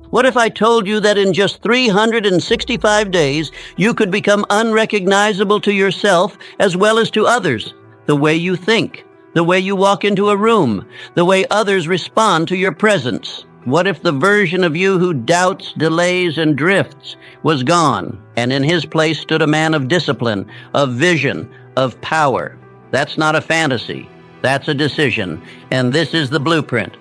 What if I told you that in just 365 days, you could become unrecognizable to yourself as well as to others? The way you think, the way you walk into a room, the way others respond to your presence. What if the version of you who doubts, delays, and drifts was gone, and in his place stood a man of discipline, of vision, of power? That's not a fantasy. That's a decision, and this is the blueprint.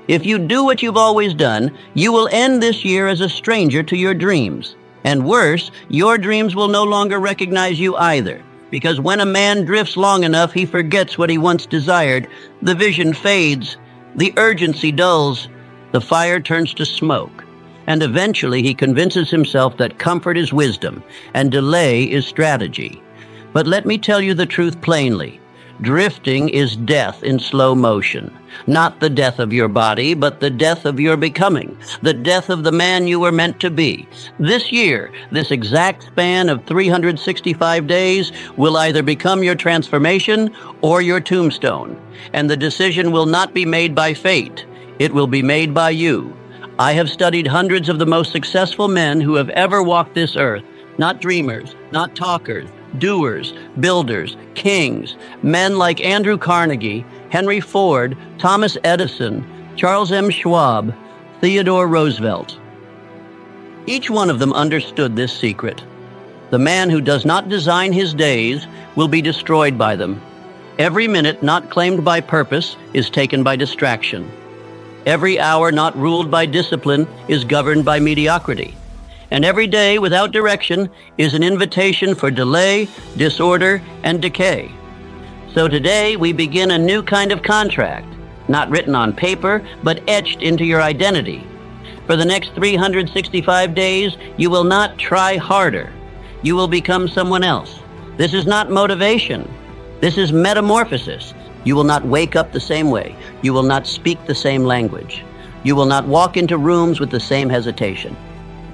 If you do what you've always done, you will end this year as a stranger to your dreams. And worse, your dreams will no longer recognize you either. Because when a man drifts long enough, he forgets what he once desired. The vision fades, the urgency dulls, the fire turns to smoke. And eventually he convinces himself that comfort is wisdom and delay is strategy. But let me tell you the truth plainly. Drifting is death in slow motion. Not the death of your body, but the death of your becoming, the death of the man you were meant to be. This year, this exact span of 365 days will either become your transformation or your tombstone. And the decision will not be made by fate. It will be made by you. I have studied hundreds of the most successful men who have ever walked this earth, not dreamers, not talkers, doers, builders, kings, men like Andrew Carnegie, Henry Ford, Thomas Edison, Charles M. Schwab, Theodore Roosevelt. Each one of them understood this secret. The man who does not design his days will be destroyed by them. Every minute not claimed by purpose is taken by distraction. Every hour not ruled by discipline is governed by mediocrity. And every day without direction is an invitation for delay, disorder, and decay. So today we begin a new kind of contract, not written on paper, but etched into your identity. For the next 365 days, you will not try harder. You will become someone else. This is not motivation. This is metamorphosis. You will not wake up the same way. You will not speak the same language. You will not walk into rooms with the same hesitation.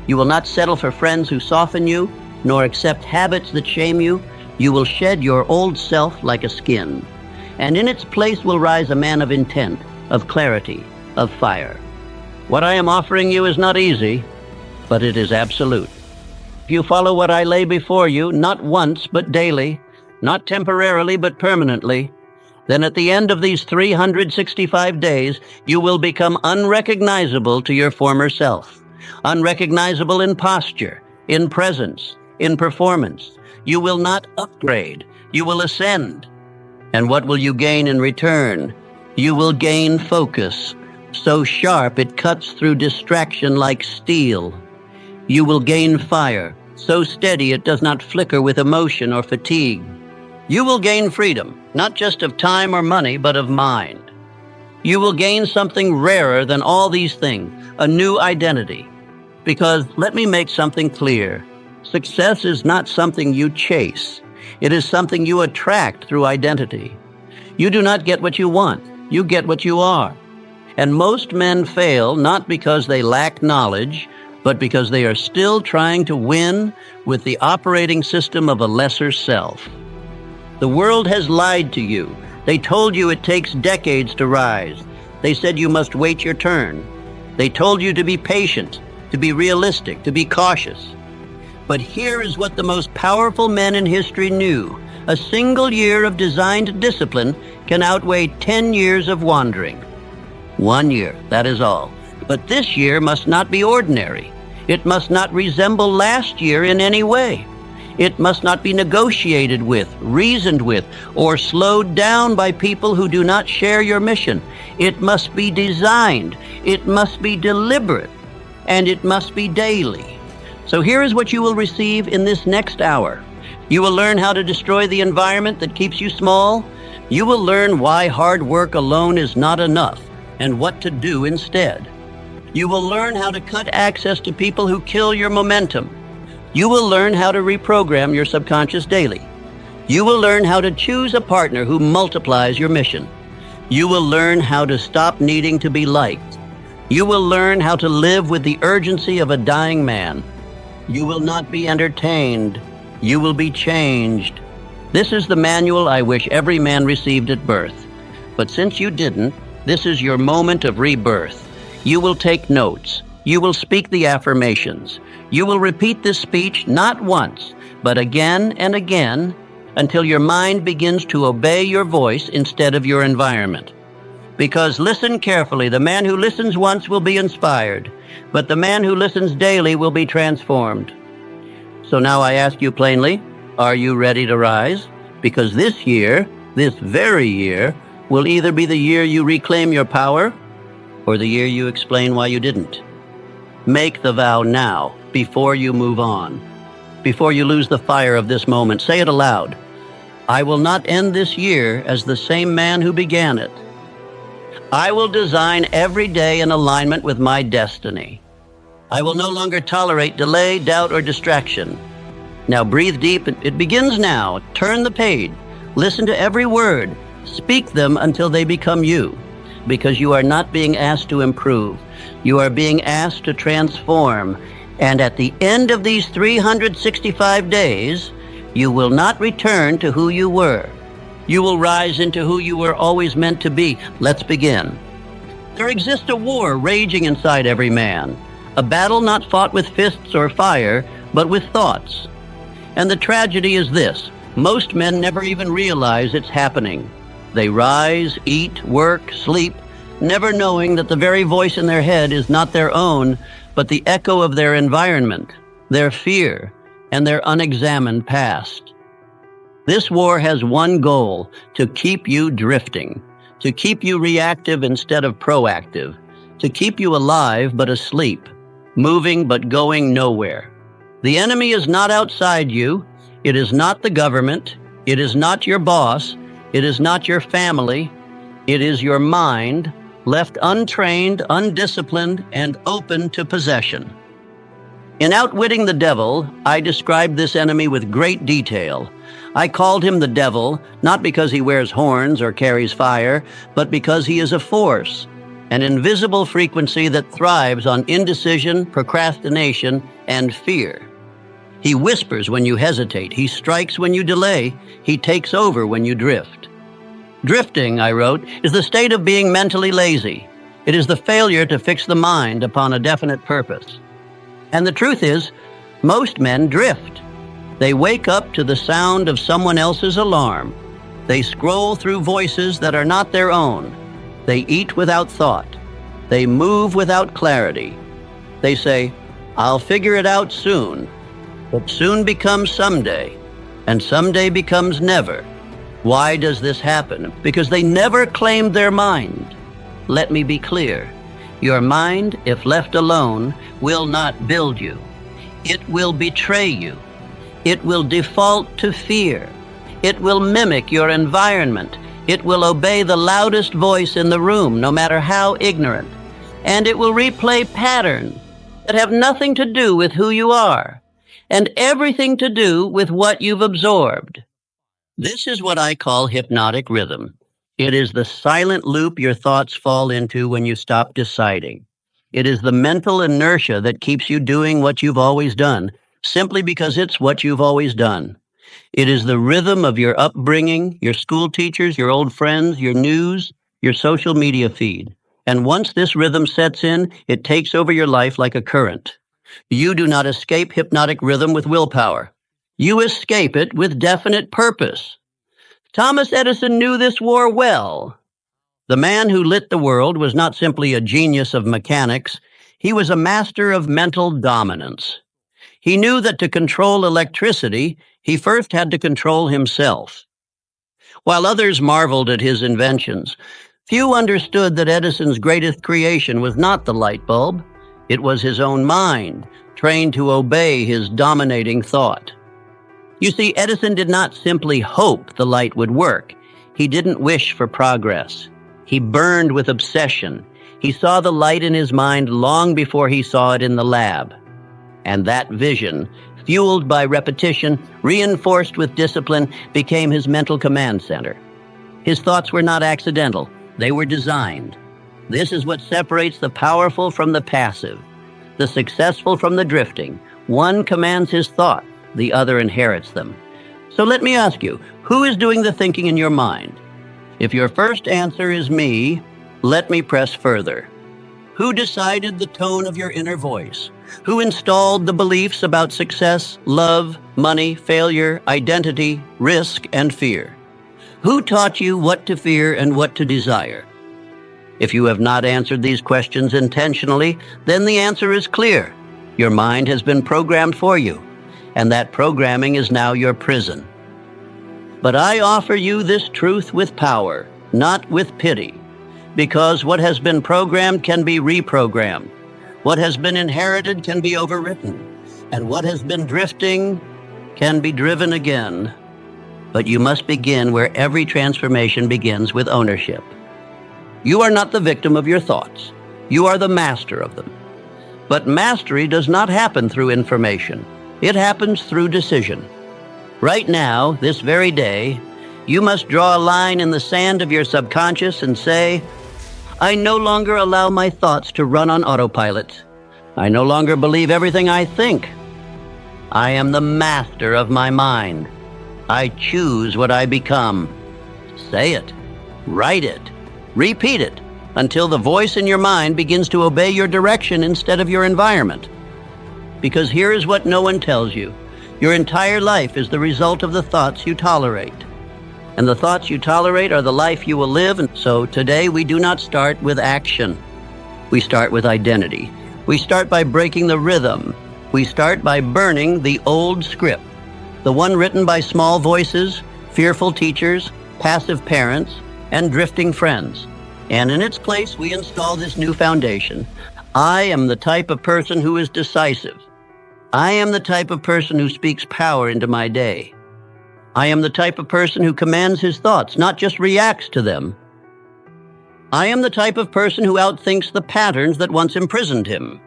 You will not settle for friends who soften you, nor accept habits that shame you. You will shed your old self like a skin. And in its place will rise a man of intent, of clarity, of fire. What I am offering you is not easy, but it is absolute. If you follow what I lay before you, not once, but daily, not temporarily, but permanently, then at the end of these 365 days, you will become unrecognizable to your former self. Unrecognizable in posture, in presence, in performance. You will not upgrade. You will ascend. And what will you gain in return? You will gain focus, so sharp it cuts through distraction like steel. You will gain fire, so steady it does not flicker with emotion or fatigue. You will gain freedom, not just of time or money, but of mind. You will gain something rarer than all these things, a new identity. Because let me make something clear. Success is not something you chase. It is something you attract through identity. You do not get what you want. You get what you are. And most men fail not because they lack knowledge, but because they are still trying to win with the operating system of a lesser self. The world has lied to you. They told you it takes decades to rise. They said you must wait your turn. They told you to be patient, to be realistic, to be cautious. But here is what the most powerful men in history knew. A single year of designed discipline can outweigh 10 years of wandering. 1 year, that is all. But this year must not be ordinary. It must not resemble last year in any way. It must not be negotiated with, reasoned with, or slowed down by people who do not share your mission. It must be designed. It must be deliberate. And it must be daily. So here is what you will receive in this next hour. You will learn how to destroy the environment that keeps you small. You will learn why hard work alone is not enough and what to do instead. You will learn how to cut access to people who kill your momentum. You will learn how to reprogram your subconscious daily. You will learn how to choose a partner who multiplies your mission. You will learn how to stop needing to be liked. You will learn how to live with the urgency of a dying man. You will not be entertained. You will be changed. This is the manual I wish every man received at birth. But since you didn't, this is your moment of rebirth. You will take notes. You will speak the affirmations. You will repeat this speech not once, but again and again until your mind begins to obey your voice instead of your environment. Because listen carefully, the man who listens once will be inspired, but the man who listens daily will be transformed. So now I ask you plainly, are you ready to rise? Because this year, this very year, will either be the year you reclaim your power or the year you explain why you didn't. Make the vow now, before you move on. Before you lose the fire of this moment, say it aloud. I will not end this year as the same man who began it. I will design every day in alignment with my destiny. I will no longer tolerate delay, doubt, or distraction. Now breathe deep. It begins now. Turn the page. Listen to every word. Speak them until they become you. Because you are not being asked to improve. You are being asked to transform. And at the end of these 365 days, you will not return to who you were. You will rise into who you were always meant to be. Let's begin. There exists a war raging inside every man. A battle not fought with fists or fire, but with thoughts. And the tragedy is this. Most men never even realize it's happening. They rise, eat, work, sleep, never knowing that the very voice in their head is not their own, but the echo of their environment, their fear, and their unexamined past. This war has one goal, to keep you drifting, to keep you reactive instead of proactive, to keep you alive but asleep, moving but going nowhere. The enemy is not outside you. It is not the government. It is not your boss. It is not your family. It is your mind, left untrained, undisciplined, and open to possession. In Outwitting the Devil, I described this enemy with great detail. I called him the devil, not because he wears horns or carries fire, but because he is a force, an invisible frequency that thrives on indecision, procrastination, and fear. He whispers when you hesitate. He strikes when you delay. He takes over when you drift. Drifting, I wrote, is the state of being mentally lazy. It is the failure to fix the mind upon a definite purpose. And the truth is, most men drift. They wake up to the sound of someone else's alarm. They scroll through voices that are not their own. They eat without thought. They move without clarity. They say, I'll figure it out soon. But soon becomes someday, and someday becomes never. Why does this happen? Because they never claimed their mind. Let me be clear. Your mind, if left alone, will not build you. It will betray you. It will default to fear. It will mimic your environment. It will obey the loudest voice in the room, no matter how ignorant. And it will replay patterns that have nothing to do with who you are, and everything to do with what you've absorbed. This is what I call hypnotic rhythm. It is the silent loop your thoughts fall into when you stop deciding. It is the mental inertia that keeps you doing what you've always done, simply because it's what you've always done. It is the rhythm of your upbringing, your school teachers, your old friends, your news, your social media feed. And once this rhythm sets in, it takes over your life like a current. You do not escape hypnotic rhythm with willpower. You escape it with definite purpose. Thomas Edison knew this war well. The man who lit the world was not simply a genius of mechanics. He was a master of mental dominance. He knew that to control electricity, he first had to control himself. While others marveled at his inventions, few understood that Edison's greatest creation was not the light bulb. It was his own mind, trained to obey his dominating thought. You see, Edison did not simply hope the light would work. He didn't wish for progress. He burned with obsession. He saw the light in his mind long before he saw it in the lab. And that vision, fueled by repetition, reinforced with discipline, became his mental command center. His thoughts were not accidental. They were designed. This is what separates the powerful from the passive, the successful from the drifting. One commands his thought, the other inherits them. So let me ask you, who is doing the thinking in your mind? If your first answer is me, let me press further. Who decided the tone of your inner voice? Who installed the beliefs about success, love, money, failure, identity, risk, and fear? Who taught you what to fear and what to desire? If you have not answered these questions intentionally, then the answer is clear. Your mind has been programmed for you, and that programming is now your prison. But I offer you this truth with power, not with pity, because what has been programmed can be reprogrammed. What has been inherited can be overwritten, and what has been drifting can be driven again. But you must begin where every transformation begins, with ownership. You are not the victim of your thoughts. You are the master of them. But mastery does not happen through information. It happens through decision. Right now, this very day, you must draw a line in the sand of your subconscious and say, I no longer allow my thoughts to run on autopilot. I no longer believe everything I think. I am the master of my mind. I choose what I become. Say it, write it, repeat it, until the voice in your mind begins to obey your direction instead of your environment. Because here is what no one tells you. Your entire life is the result of the thoughts you tolerate. And the thoughts you tolerate are the life you will live. And so today we do not start with action. We start with identity. We start by breaking the rhythm. We start by burning the old script, the one written by small voices, fearful teachers, passive parents, and drifting friends. And in its place, we install this new foundation. I am the type of person who is decisive. I am the type of person who speaks power into my day. I am the type of person who commands his thoughts, not just reacts to them. I am the type of person who outthinks the patterns that once imprisoned him.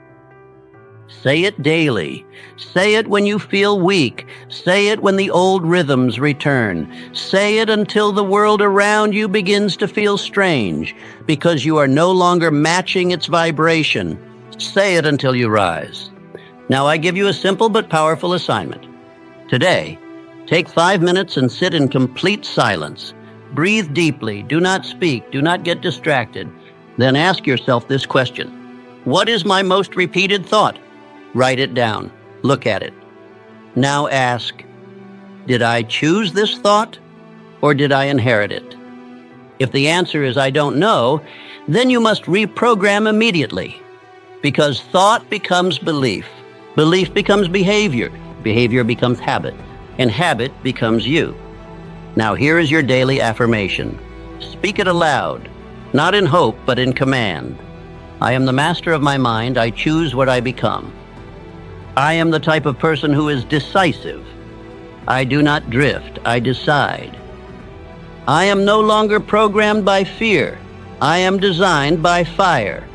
Say it daily. Say it when you feel weak. Say it when the old rhythms return. Say it until the world around you begins to feel strange, because you are no longer matching its vibration. Say it until you rise. Now I give you a simple but powerful assignment. Today, take 5 minutes and sit in complete silence. Breathe deeply. Do not speak. Do not get distracted. Then ask yourself this question. What is my most repeated thought? Write it down. Look at it. Now ask, did I choose this thought or did I inherit it? If the answer is I don't know, then you must reprogram immediately, because thought becomes belief. Belief becomes behavior. Behavior becomes habit. And habit becomes you. Now here is your daily affirmation. Speak it aloud, not in hope, but in command. I am the master of my mind. I choose what I become. I am the type of person who is decisive. I do not drift. I decide. I am no longer programmed by fear. I am designed by fire.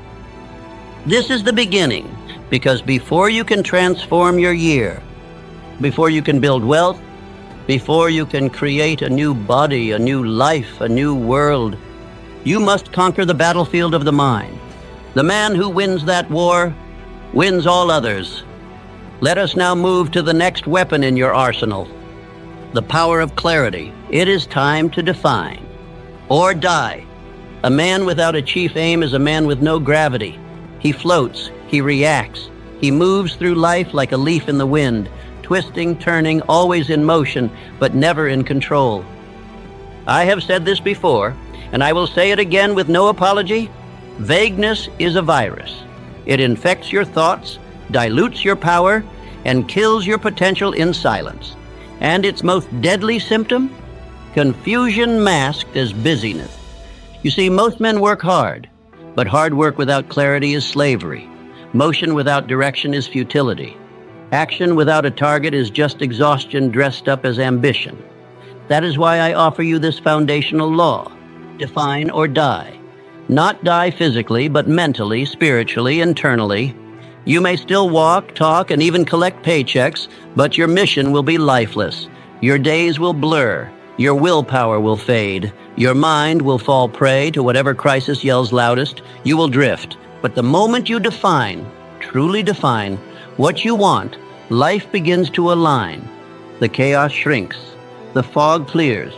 This is the beginning, because before you can transform your year, before you can build wealth, before you can create a new body, a new life, a new world, you must conquer the battlefield of the mind. The man who wins that war wins all others. Let us now move to the next weapon in your arsenal, the power of clarity. It is time to define or die. A man without a chief aim is a man with no gravity. He floats, he reacts, he moves through life like a leaf in the wind, twisting, turning, always in motion, but never in control. I have said this before, and I will say it again with no apology. Vagueness is a virus. It infects your thoughts, dilutes your power, and kills your potential in silence. And its most deadly symptom? Confusion masked as busyness. You see, most men work hard, but hard work without clarity is slavery. Motion without direction is futility. Action without a target is just exhaustion dressed up as ambition. That is why I offer you this foundational law. Define or die. Not die physically, but mentally, spiritually, internally. You may still walk, talk, and even collect paychecks, but your mission will be lifeless. Your days will blur. Your willpower will fade. Your mind will fall prey to whatever crisis yells loudest. You will drift. But the moment you define, truly define, what you want, life begins to align. The chaos shrinks. The fog clears.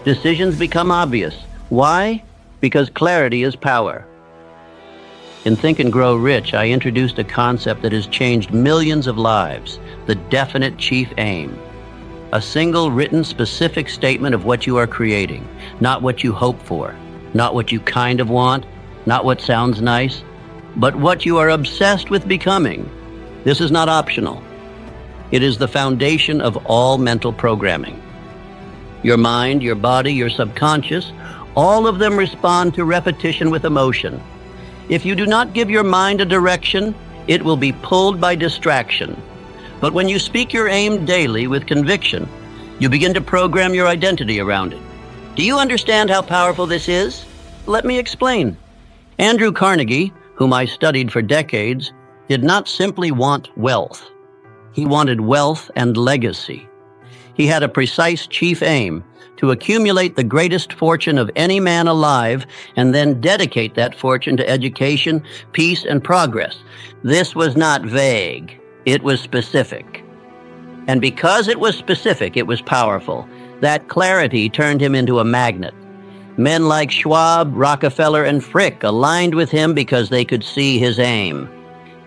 Decisions become obvious. Why? Because clarity is power. In Think and Grow Rich, I introduced a concept that has changed millions of lives, the definite chief aim. A single written specific statement of what you are creating, not what you hope for, not what you kind of want, not what sounds nice, but what you are obsessed with becoming. This is not optional. It is the foundation of all mental programming. Your mind, your body, your subconscious, all of them respond to repetition with emotion. If you do not give your mind a direction, it will be pulled by distraction. But when you speak your aim daily with conviction, you begin to program your identity around it. Do you understand how powerful this is? Let me explain. Andrew Carnegie, whom I studied for decades, did not simply want wealth. He wanted wealth and legacy. He had a precise chief aim: to accumulate the greatest fortune of any man alive and then dedicate that fortune to education, peace, and progress. This was not vague. It was specific. And because it was specific, it was powerful. That clarity turned him into a magnet. Men like Schwab, Rockefeller, and Frick aligned with him because they could see his aim.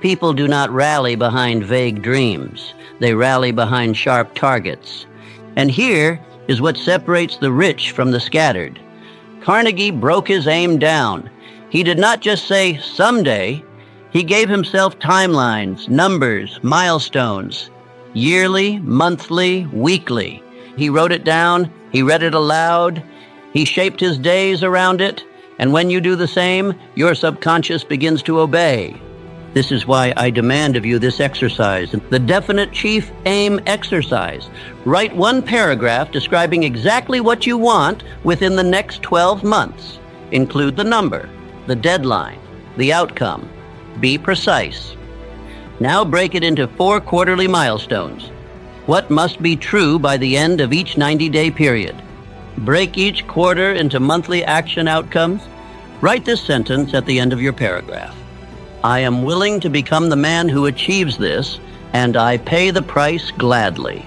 People do not rally behind vague dreams. They rally behind sharp targets. And here is what separates the rich from the scattered. Carnegie broke his aim down. He did not just say someday. He gave himself timelines, numbers, milestones, yearly, monthly, weekly. He wrote it down. He read it aloud. He shaped his days around it. And when you do the same, your subconscious begins to obey. This is why I demand of you this exercise, the definite chief aim exercise. Write one paragraph describing exactly what you want within the next 12 months. Include the number, the deadline, the outcome. Be precise. Now break it into 4 quarterly milestones. What must be true by the end of each 90-day period? Break each quarter into monthly action outcomes. Write this sentence at the end of your paragraph. I am willing to become the man who achieves this, and I pay the price gladly.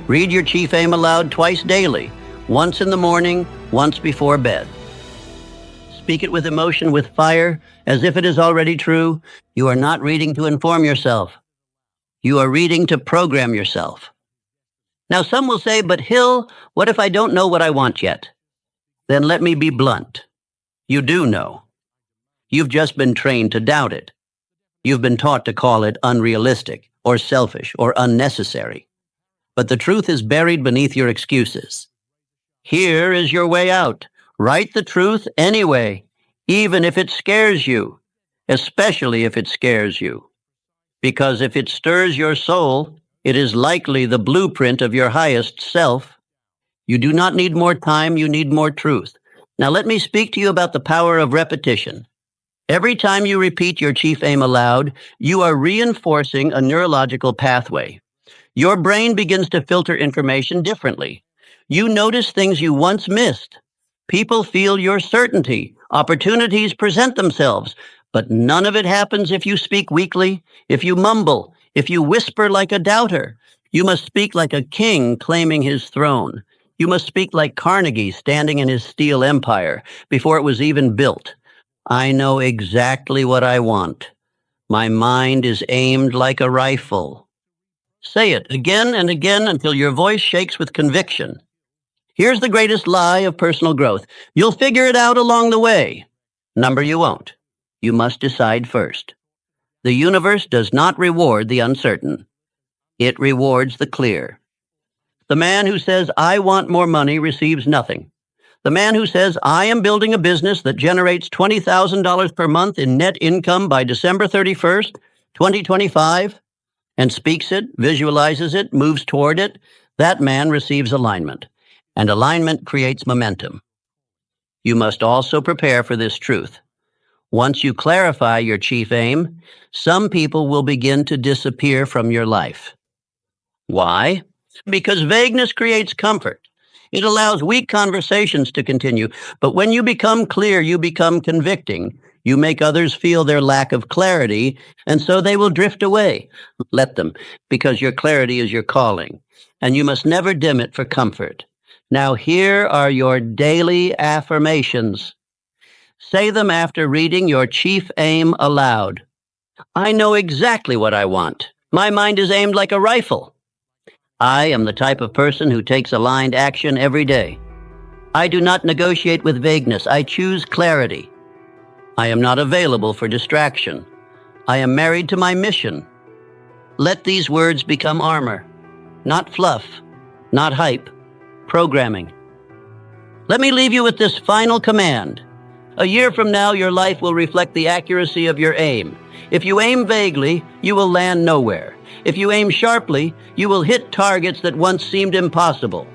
Read your chief aim aloud twice daily, once in the morning, once before bed. Speak it with emotion, with fire, as if it is already true. You are not reading to inform yourself. You are reading to program yourself. Now some will say, but Hill, what if I don't know what I want yet? Then let me be blunt. You do know. You've just been trained to doubt it. You've been taught to call it unrealistic, or selfish, or unnecessary. But the truth is buried beneath your excuses. Here is your way out. Write the truth anyway, even if it scares you, especially if it scares you. Because if it stirs your soul, it is likely the blueprint of your highest self. You do not need more time, you need more truth. Now let me speak to you about the power of repetition. Every time you repeat your chief aim aloud, you are reinforcing a neurological pathway. Your brain begins to filter information differently. You notice things you once missed. People feel your certainty. Opportunities present themselves. But none of it happens if you speak weakly, if you mumble, if you whisper like a doubter. You must speak like a king claiming his throne. You must speak like Carnegie standing in his steel empire before it was even built. I know exactly what I want. My mind is aimed like a rifle. Say it again and again until your voice shakes with conviction. Here's the greatest lie of personal growth. You'll figure it out along the way. Number, you won't. You must decide first. The universe does not reward the uncertain. It rewards the clear. The man who says, I want more money, receives nothing. The man who says, I am building a business that generates $20,000 per month in net income by December 31st, 2025, and speaks it, visualizes it, moves toward it, that man receives alignment. And alignment creates momentum. You must also prepare for this truth. Once you clarify your chief aim, some people will begin to disappear from your life. Why? Because vagueness creates comfort. It allows weak conversations to continue. But when you become clear, you become convicting. You make others feel their lack of clarity, and so they will drift away. Let them, because your clarity is your calling, and you must never dim it for comfort. Now here are your daily affirmations. Say them after reading your chief aim aloud. I know exactly what I want. My mind is aimed like a rifle. I am the type of person who takes aligned action every day. I do not negotiate with vagueness. I choose clarity. I am not available for distraction. I am married to my mission. Let these words become armor, not fluff, not hype, programming. Let me leave you with this final command. A year from now, your life will reflect the accuracy of your aim. If you aim vaguely, you will land nowhere. If you aim sharply, you will hit targets that once seemed impossible.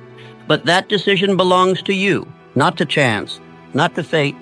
But that decision belongs to you, not to chance, not to fate,